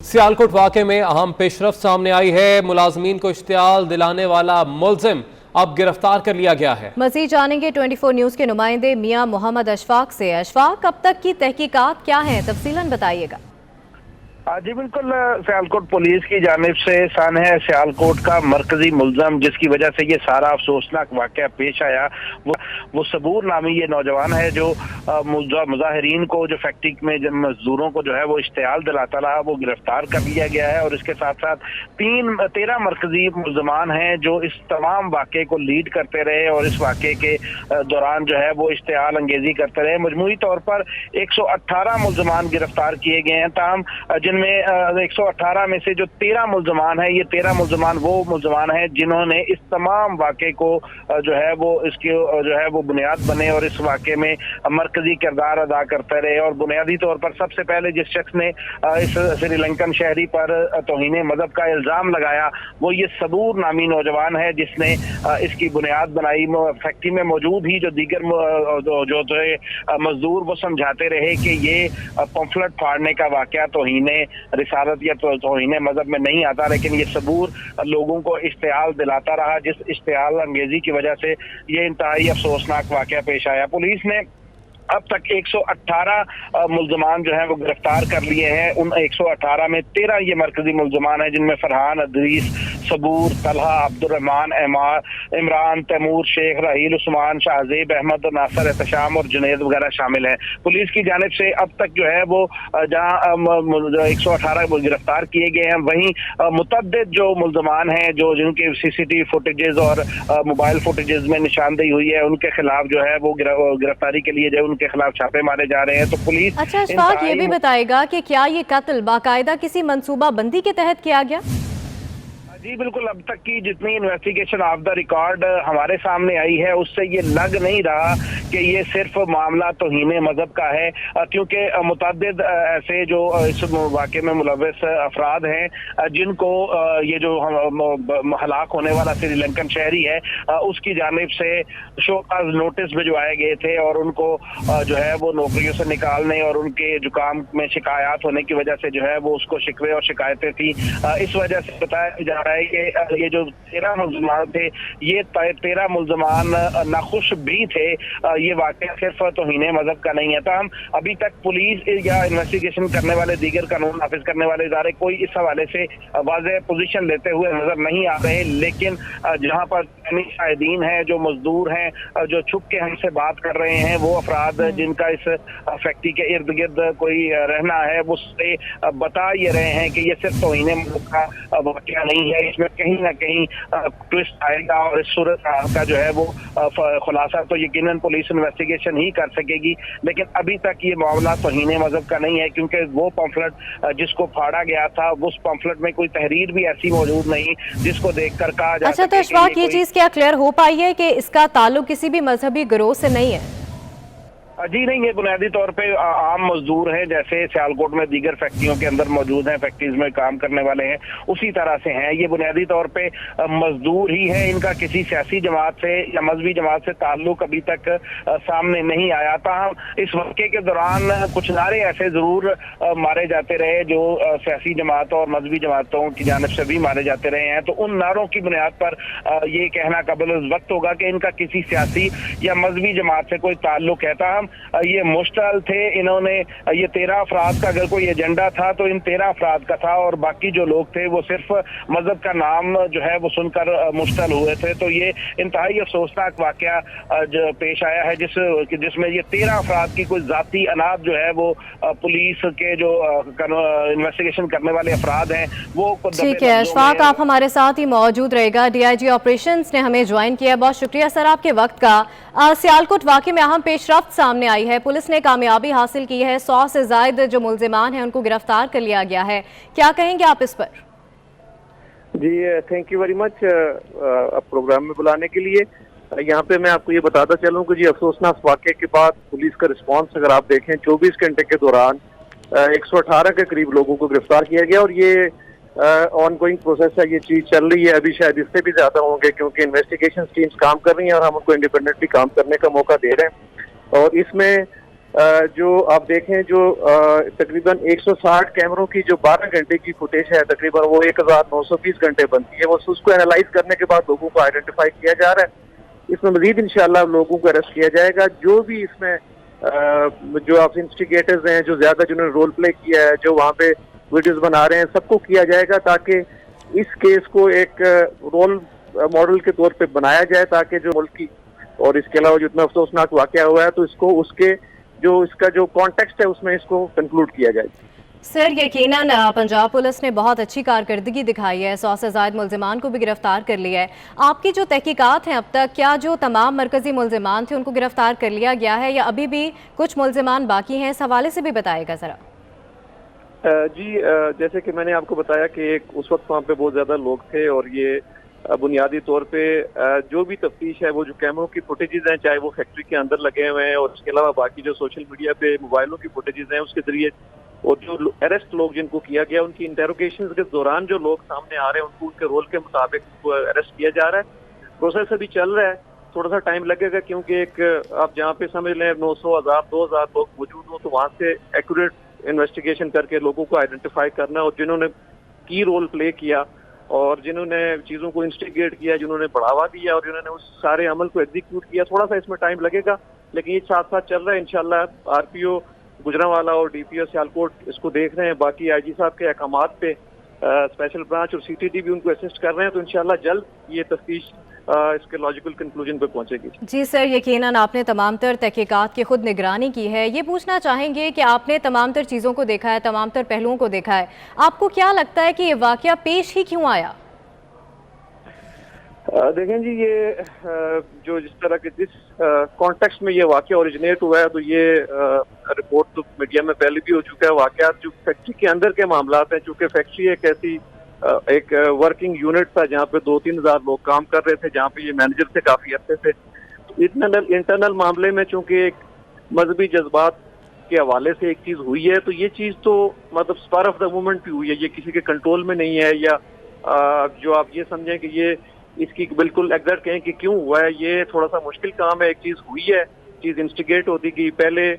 सियालकोट वाक़े में अहम पेशरफ्त सामने आई है। मुलाजमीन को इश्तियाल दिलाने वाला मुलजिम अब गिरफ्तार कर लिया गया है। मज़ीद जानेंगे 24 न्यूज़ के नुमाइंदे मियां मोहम्मद अशफाक से। अशफाक, अब तक की तहकीकात क्या हैं, तफसीलन बताइएगा। जी बिल्कुल, सियालकोट पुलिस की जानिब से सन है सियालकोट का मरकजी मुलजम जिसकी वजह से ये सारा अफसोसनाक वाक़या पेश आया, वो सबूर नामी ये नौजवान है जो मुजाहिरीन को, जो फैक्ट्री में मजदूरों को जो है वो इश्तियाल दिलाता रहा, वो गिरफ्तार कर लिया गया है। और इसके साथ साथ 13 मरकजी मुलजमान हैं जो इस तमाम वाक़े को लीड करते रहे और इस वाक़े के दौरान जो है वो इश्तियाल अंगेजी करते रहे। मजमूई तौर पर 118 मुलजमान गिरफ्तार किए गए हैं, ताहम जिनमें 118 में से जो 13 मुलजमान है, ये 13 मुलजमान वो मुलजमान है जिन्होंने इस तमाम वाक़े को जो है वो इसकी जो है वो बुनियाद बने और इस वाक़े में मरकजी किरदार अदा करते रहे। और बुनियादी तौर पर सबसे पहले जिस शख्स ने इस श्रीलंकन शहरी पर तौहीन मजहब का इल्ज़ाम लगाया वो ये सबूर नामी नौजवान है जिसने इसकी बुनियाद बनाई। फैक्ट्री में मौजूद ही जो दीगर जो मजदूर वो समझाते रहे कि ये पंफलेट फाड़ने का वाक़या तौहीन रिसालत या तौहीन मजहब में नहीं आता, लेकिन ये सबूर लोगों को इश्तियाल दिलाता रहा, जिस इश्तियाल अंगेजी की वजह से ये इंतहाई अफसोसनाक वाक़या पेश आया। पुलिस ने अब तक 118 मुलजमान जो हैं वो गिरफ्तार कर लिए हैं। उन 118 में 13 ये मरकजी मुलजमान हैं जिनमें फरहान, अदरीस, सबूर, तलहा, अब्दुर्रहमान, इमरान, तैमूर, शेख, राहील, उस्मान, शाहजेब अहमद, नासर, एहतशाम और जुनैद वगैरह शामिल हैं। पुलिस की जानिब से अब तक जो है वो जहाँ 118 गिरफ्तार किए गए हैं, वहीं मुतअद्दिद जो मुलजमान हैं जो जिनके CCTV फुटेजेस और मोबाइल फुटेजेस में निशानदेही हुई है, उनके खिलाफ जो है वो गिरफ्तारी के लिए जो उनके खिलाफ छापे मारे जा रहे हैं। तो पुलिस अच्छा अशफाक, ये भी बताएगा कि क्या ये कत्ल बाकायदा किसी मंसूबा बंदी के तहत किया गया? जी बिल्कुल, अब तक की जितनी इन्वेस्टिगेशन ऑफ द रिकॉर्ड हमारे सामने आई है उससे ये लग नहीं रहा कि ये सिर्फ मामला तौहीन मजहब का है, क्योंकि मुतअद्दिद ऐसे जो इस वाक़े में मुलव्वस अफराद हैं जिनको ये जो हलाक होने वाला श्रीलंकन शहरी है उसकी जानिब से शोकाज नोटिस भिजवाए गए थे और उनको जो है वो नौकरियों से निकालने और उनके जुकाम में शिकायत होने की वजह से जो है वो उसको शिकवे और शिकायतें थी। इस वजह से बताया जा रहा है कि ये जो 13 मुलजमान थे, ये 13 मुलजमान नाखुश भी थे। ये वाक़या सिर्फ तौहीन मजहब का नहीं है। तो हम अभी तक पुलिस या इन्वेस्टिगेशन करने वाले दीगर कानून नाफिज करने वाले इदारे कोई इस हवाले से वाज़ेह पोजीशन लेते हुए नजर नहीं आ रहे, लेकिन जहाँ पर शाहिदीन हैं, जो मजदूर हैं, जो छुप के हमसे बात कर रहे हैं, वो अफराद जिनका इस फैक्ट्री के इर्द गिर्द कोई रहना है, वो उससे बता ये रहे हैं कि ये सिर्फ तौहीन मजहब का वाक़या नहीं है, इसमें कहीं ना कहीं ट्विस्ट आएगा और इस सूरत का जो है वो खुलासा तो यकीनन पुलिस इन्वेस्टिगेशन ही कर सकेगी। लेकिन अभी तक ये मामला तौहीन मजहब का नहीं है, क्योंकि वो पंफलेट जिसको फाड़ा गया था उस पंफलेट में कोई तहरीर भी ऐसी मौजूद नहीं जिसको देखकर कहा जा अच्छा, तो अशफाक, ये चीज क्या क्लियर हो पाई है कि इसका ताल्लुक किसी भी मजहबी गिरोह से नहीं है? जी नहीं, ये बुनियादी तौर पे आम मजदूर हैं, जैसे सियालकोट में दीगर फैक्ट्रियों के अंदर मौजूद हैं, फैक्ट्रीज में काम करने वाले हैं, उसी तरह से हैं। ये बुनियादी तौर पे मजदूर ही हैं, इनका किसी सियासी जमात से या मजहबी जमात से ताल्लुक अभी तक सामने नहीं आया था। इस वाक़े के दौरान कुछ नारे ऐसे जरूर मारे जाते रहे जो सियासी जमातों और मजहबी जमातों की जानिब से भी मारे जाते रहे हैं। तो उन नारों की बुनियाद पर ये कहना काबिल वक्त होगा कि इनका किसी सियासी या मजहबी जमात से कोई ताल्लुक है। था ये मुश्तल थे, इन्होंने ये 13 अफराद का अगर कोई एजेंडा था तो इन 13 अफराद का था, और बाकी जो लोग थे वो सिर्फ मजहब का नाम जो है वो सुनकर मुश्तल हुए थे। तो ये इंतहाई अफसोसनाक वाक़या जो पेश आया है जिसमें ये 13 अफराद की कोई जाती अनाद जो है वो पुलिस के जो इन्वेस्टिगेशन करने वाले अफराद हैं वो। ठीक है अशफाक, आप हमारे साथ ही मौजूद रहेगा। DIG ऑपरेशंस ने हमें ज्वाइन किया, बहुत शुक्रिया सर आपके वक्त का। सियालकोट वाक़े में अहम पेशरफ्त सामने आई है, पुलिस ने कामयाबी हासिल की है, 100 से ज़ायद जो मुलजिमान हैं उनको गिरफ्तार कर लिया गया है। क्या कहेंगे आप इस पर? जी thank you very much program में बुलाने के लिए। यहाँ पे मैं आपको ये बताता चलूँ कि जी अफसोसनाक वाक़े के बाद पुलिस का रिस्पांस अगर आप देखें 24 घंटे के दौरान 118 के करीब लोगों को गिरफ्तार किया गया, और ये ऑन गोइंग प्रोसेस है, ये चीज चल रही है। अभी शायद इससे भी ज्यादा होंगे क्योंकि इन्वेस्टिगेशन टीम्स काम कर रही हैं और हम उनको इंडिपेंडेंटली काम करने का मौका दे रहे हैं। और इसमें जो आप देखें जो तकरीबन 160 कैमरों की जो 12 घंटे की फुटेज है, तकरीबन वो 1920 घंटे बनती है। वो उसको एनालाइज करने के बाद लोगों को आइडेंटिफाई किया जा रहा है। इसमें मजीद इंशाल्लाह लोगों को अरेस्ट किया जाएगा। जो भी इसमें जो आप इंस्टिगेटर्स हैं, जो ज्यादा जिन्होंने रोल प्ले किया है, जो वहाँ पे वीडियोस बना रहे हैं, सबको किया जाएगा ताकि इस केस को एक रोल मॉडल के तौर पे बनाया जाए, ताकि जो मुल्क की और इसके अलावा जितना अफसोसनाक वाकया हुआ है तो इसको उसके जो इसका जो कॉन्टेक्स्ट है उसमें इसको कंक्लूड किया जाए। सर, यकीनन पंजाब पुलिस ने बहुत अच्छी कारकर्दगी दिखाई है, 100 से ज़ायद मुल्ज़िमान को भी गिरफ्तार कर लिया है। आपकी जो तहकीकात हैं अब तक, क्या जो तमाम मरकज़ी मुल्ज़िमान थे उनको गिरफ्तार कर लिया गया है या अभी भी कुछ मुल्ज़िमान बाकी हैं? इस हवाले से भी बताइएगा ज़रा। जी, जैसे कि मैंने आपको बताया कि उस वक्त वहाँ पे बहुत ज़्यादा लोग थे और ये बुनियादी तौर पे जो भी तफ्तीश है वो जो कैमरों की फुटेजेस हैं, चाहे वो फैक्ट्री के अंदर लगे हुए हैं और इसके अलावा बाकी जो सोशल मीडिया पे मोबाइलों की फुटेजेस हैं उसके जरिए, और जो अरेस्ट लोग जिनको किया गया उनकी इंटेरोगेशन के दौरान जो लोग सामने आ रहे हैं उनको उनके रोल के मुताबिक अरेस्ट किया जा रहा है। प्रोसेस अभी चल रहा है, थोड़ा सा टाइम लगेगा क्योंकि एक आप जहाँ पे समझ लें 900, 1000, 2000 लोग मौजूद हो तो वहाँ से एक्यूरेट इन्वेस्टिगेशन करके लोगों को आइडेंटिफाई करना और जिन्होंने की रोल प्ले किया और जिन्होंने चीज़ों को इंस्टिगेट किया, जिन्होंने बढ़ावा दिया और जिन्होंने उस सारे अमल को एग्जीक्यूट किया, थोड़ा सा इसमें टाइम लगेगा लेकिन ये साथ साथ चल रहा है। इंशाल्लाह आरपीओ गुजरांवाला और डीपीओ सियालकोट इसको देख रहे हैं, बाकी आईजी साहब के अहकामात पे स्पेशल ब्रांच और सीटीडी भी उनको असिस्ट कर रहे हैं, तो इंशाल्लाह जल्द ये तफ्तीश इसके लॉजिकल कंक्लूजन पे पहुंचेगी। जी सर, यकीनन आपने तमाम तर तहकीकात की खुद निगरानी की है। ये पूछना चाहेंगे कि आपने तमाम तर चीज़ों को देखा है, तमाम तर पहलुओं को देखा है, आपको क्या लगता है कि ये वाकया पेश ही क्यों आया? देखें जी, ये जो जिस तरह के जिस कॉन्टेक्स्ट में ये वाकया ओरिजिनेट हुआ है तो ये रिपोर्ट तो मीडिया में पहले भी हो चुका है। वाकया जो फैक्ट्री के अंदर के मामला हैं, चूँकि फैक्ट्री एक ऐसी एक वर्किंग यूनिट था जहाँ पे 2-3 हज़ार लोग काम कर रहे थे, जहाँ पे ये मैनेजर थे काफी अच्छे थे। इंटरनल मामले में चूंकि एक मजहबी जज्बात के हवाले से एक चीज हुई है तो ये चीज तो मतलब स्पर ऑफ द मोमेंट भी हुई है, ये किसी के कंट्रोल में नहीं है या जो आप ये समझें कि ये इसकी बिल्कुल एग्जैक्ट कहें कि क्यों हुआ है, ये थोड़ा सा मुश्किल काम है। एक चीज हुई है, चीज इंस्टिगेट होती कि पहले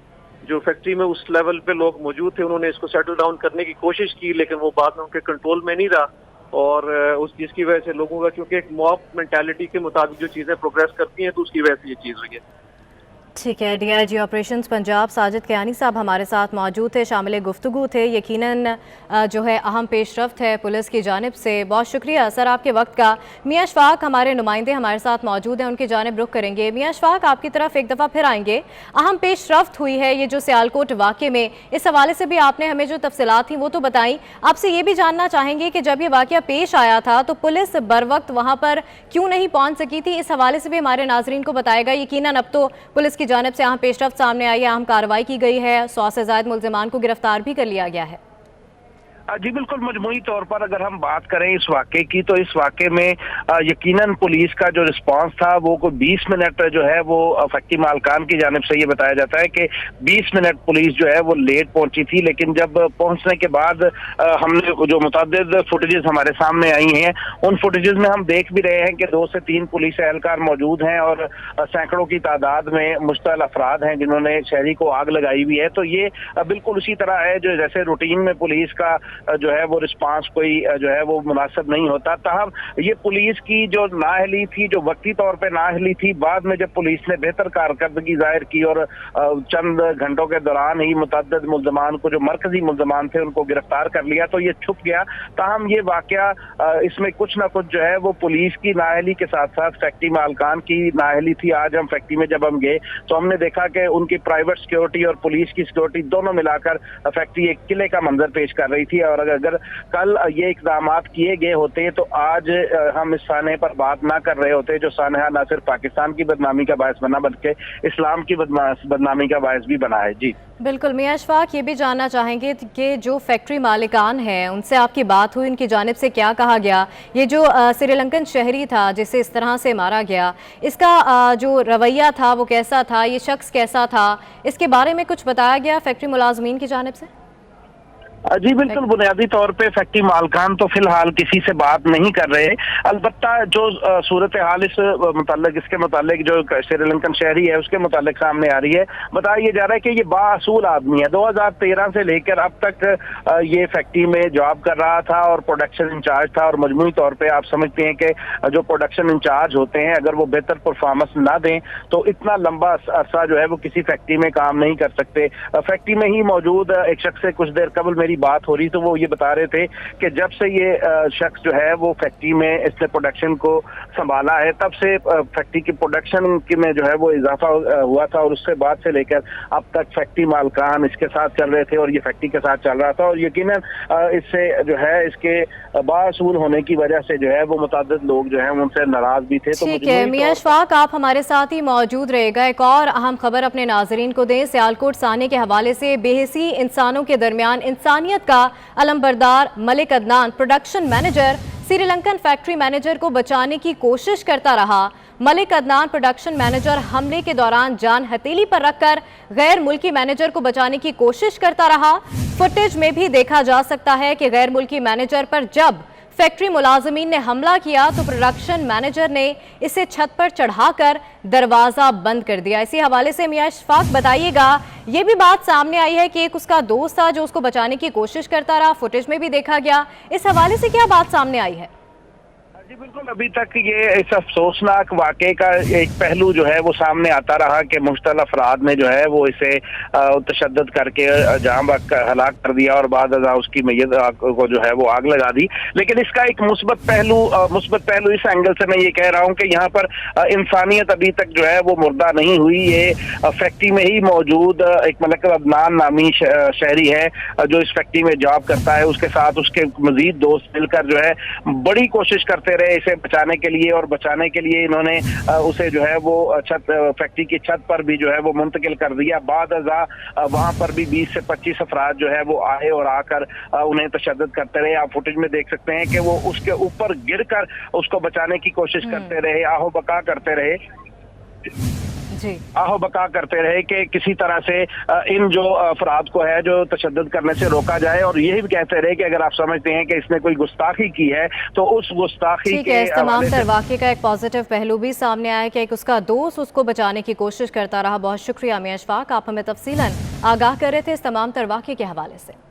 जो फैक्ट्री में उस लेवल पे लोग मौजूद थे उन्होंने इसको सेटल डाउन करने की कोशिश की लेकिन वो बाद में उनके कंट्रोल में नहीं रहा और उस चीज की वजह से लोगों का क्योंकि एक मॉब मेंटालिटी के मुताबिक जो चीजें प्रोग्रेस करती हैं तो उसकी वजह से ये चीज हुई है। ठीक है, डीआईजी ऑपरेशंस पंजाब साजिद कियानी साहब हमारे साथ मौजूद थे, शामिल गुफ्तगू थे। यकीनन जो है अहम पेशरफ्त है पुलिस की जानिब से। बहुत शुक्रिया सर आपके वक्त का। मियां अशफाक हमारे नुमाइंदे हमारे साथ मौजूद हैं, उनकी जानिब रुख करेंगे। मियां अशफाक, आपकी तरफ एक दफ़ा फिर आएंगे। अहम पेशरफ्त हुई है ये जो सियालकोट वाक़े में, इस हवाले से भी आपने हमें जो तफसीलात थी वो तो बताई। आपसे ये भी जानना चाहेंगे कि जब ये वाक़या पेश आया था तो पुलिस बर वक्त वहाँ पर क्यों नहीं पहुँच सकी थी, इस हवाले से भी हमारे नाजरीन को बताएगा। यकीनन अब तो पुलिस की जानिब से अहम पेशरफ्त सामने आई है, अहम कार्रवाई की गई है, 100 से ज़ायद मुल्ज़िमान को गिरफ्तार भी कर लिया गया है। जी बिल्कुल, मजमूई तौर पर अगर हम बात करें इस वाक़े की तो इस वाक़े में यकीनन पुलिस का जो रिस्पांस था वो कोई 20 मिनट जो है वो फैक्ट्री मालकान की जानिब से ये बताया जाता है कि 20 मिनट पुलिस जो है वो लेट पहुंची थी, लेकिन जब पहुंचने के बाद हमने जो मुतअद्दिद फुटेजेस हमारे सामने आई हैं उन फुटेजेस में हम देख भी रहे हैं कि 2 से 3 पुलिस एहलकार मौजूद हैं और सैकड़ों की तादाद में मुश्तल अफराद हैं जिन्होंने शहरी को आग लगाई हुई है। तो ये बिल्कुल उसी तरह है जो जैसे रूटीन में पुलिस का जो है वो रिस्पांस कोई जो है वो मुनासिब नहीं होता। ताहम ये पुलिस की जो नाअहली थी, जो वक्ती तौर पे नाअहली थी, बाद में जब पुलिस ने बेहतर कारकर्दगी जाहिर की और चंद घंटों के दौरान ही मुतअद्दिद मुल्ज़िमान को, जो मरकजी मुल्ज़िमान थे, उनको गिरफ्तार कर लिया तो ये छुप गया। ताहम ये वाकया इसमें कुछ ना कुछ जो है वो पुलिस की नाअहली के साथ साथ फैक्ट्री मालकान की नाअहली थी। आज हम फैक्ट्री में जब हम गए तो हमने देखा कि उनकी प्राइवेट सिक्योरिटी और पुलिस की सिक्योरिटी दोनों मिलाकर फैक्ट्री एक किले का मंजर पेश कर रही थी और अगर कल ये इक़दामात किए गए होते तो आज हम इस सानहे पर बात ना कर रहे होते, जो सानहा ना सिर्फ पाकिस्तान की बदनामी का बायस बना बल्कि इस्लाम की बदनामी का बायस भी बना है। जी बिल्कुल। मियां अशफाक, ये भी जानना चाहेंगे कि जो फैक्ट्री मालिकान हैं उनसे आपकी बात हुई, उनकी जानिब से क्या कहा गया? ये जो श्रीलंकन शहरी था जिसे इस तरह से मारा गया, इसका जो रवैया था वो कैसा था, ये शख्स कैसा था, इसके बारे में कुछ बताया गया फैक्ट्री मुलाजमीन की जानिब से? जी बिल्कुल, बुनियादी तौर पे फैक्ट्री मालकान तो फिलहाल किसी से बात नहीं कर रहे। अलबत्ता जो सूरत हाल इसके मुतालिक जो श्रीलंकन शहरी है उसके मुतालिक सामने आ रही है, बताया ये जा रहा है कि ये बाअसूल आदमी है। 2013 से लेकर अब तक ये फैक्ट्री में जॉब कर रहा था और प्रोडक्शन इंचार्ज था, और मजमूई तौर पे आप समझते हैं कि जो प्रोडक्शन इंचार्ज होते हैं अगर वो बेहतर परफॉर्मेंस ना दें तो इतना लंबा अरसा जो है वो किसी फैक्ट्री में काम नहीं कर सकते। फैक्ट्री में ही मौजूद एक शख्स से कुछ देर कबल मेरी बात हो रही, तो वो ये बता रहे थे कि जब से ये शख्स जो है वो फैक्ट्री में इसने प्रोडक्शन को संभाला है तब से फैक्ट्री की प्रोडक्शन में जो है वो इजाफा हुआ था, और उससे बाद से लेकर अब तक फैक्ट्री मालकान इसके साथ चल रहे थे और ये फैक्ट्री के साथ चल रहा था। और यकीनन इससे जो है इसके बाअसूल होने की वजह से जो है वो मुतादिद लोग जो है उनसे नाराज भी थे। ठीक है मियां अशफाक, आप हमारे साथ ही मौजूद रहेगा। एक और अहम खबर अपने नाजरीन को दें। सियालकोट साने के हवाले से बेहिसी इंसानों के दरमियान इंसानियत का अलमबरदार Malik Adnan production manager Sri Lankan factory manager को बचाने की कोशिश करता रहा। मलिक अदनान प्रोडक्शन मैनेजर हमले के दौरान जान हथेली पर रखकर गैर मुल्की मैनेजर को बचाने की कोशिश करता रहा। फुटेज में भी देखा जा सकता है कि गैर मुल्की मैनेजर पर जब फैक्ट्री मुलाजमीन ने हमला किया तो प्रोडक्शन मैनेजर ने इसे छत पर चढ़ाकर दरवाजा बंद कर दिया। इसी हवाले से मियां अशफाक बताइएगा, ये भी बात सामने आई है कि एक उसका दोस्त था जो उसको बचाने की कोशिश करता रहा, फुटेज में भी देखा गया। इस हवाले से क्या बात सामने आई है? जी बिल्कुल, अभी तक ये इस अफसोसनाक वाक़े का एक पहलू जो है वो सामने आता रहा कि मुश्तल अफराद ने जो है वो इसे तशद्दुद करके जहाँ हलाक कर दिया और बाद उसकी मैयत को जो है वो आग लगा दी। लेकिन इसका एक मुस्बत पहलू इस एंगल से मैं ये कह रहा हूँ कि यहाँ पर इंसानियत अभी तक जो है वो मुर्दा नहीं हुई। ये फैक्ट्री में ही मौजूद एक मलिक अदनान नामी शहरी है जो इस फैक्ट्री में जॉब करता है, उसके साथ उसके मजीद दोस्त मिलकर जो है बड़ी कोशिश करते रहे इसे बचाने के लिए, और बचाने के लिए इन्होंने उसे जो है वो फैक्ट्री की छत पर भी जो है वो मुंतकिल कर दिया। बाद वहां पर भी 20 से 25 अफराद जो है वो आए और आकर उन्हें तशद्दुद करते रहे। आप फुटेज में देख सकते हैं कि वो उसके ऊपर गिरकर उसको बचाने की कोशिश करते रहे, आहो बका करते रहे आहो बका करते रहे कि किसी तरह से इन जो अफराद को है जो तशद्दुद करने से रोका जाए, और यही भी कहते रहे कि अगर आप समझते हैं कि इसने कोई गुस्ताखी की है तो उस गुस्ताखी के इस तमाम तर वाक़े का एक पॉजिटिव पहलू भी सामने आया कि एक उसका दोस्त उसको बचाने की कोशिश करता रहा। बहुत शुक्रिया मियां अशफाक, आप हमें तफसीलन आगाह कर रहे थे इस तमाम तर वाक़े के हवाले से।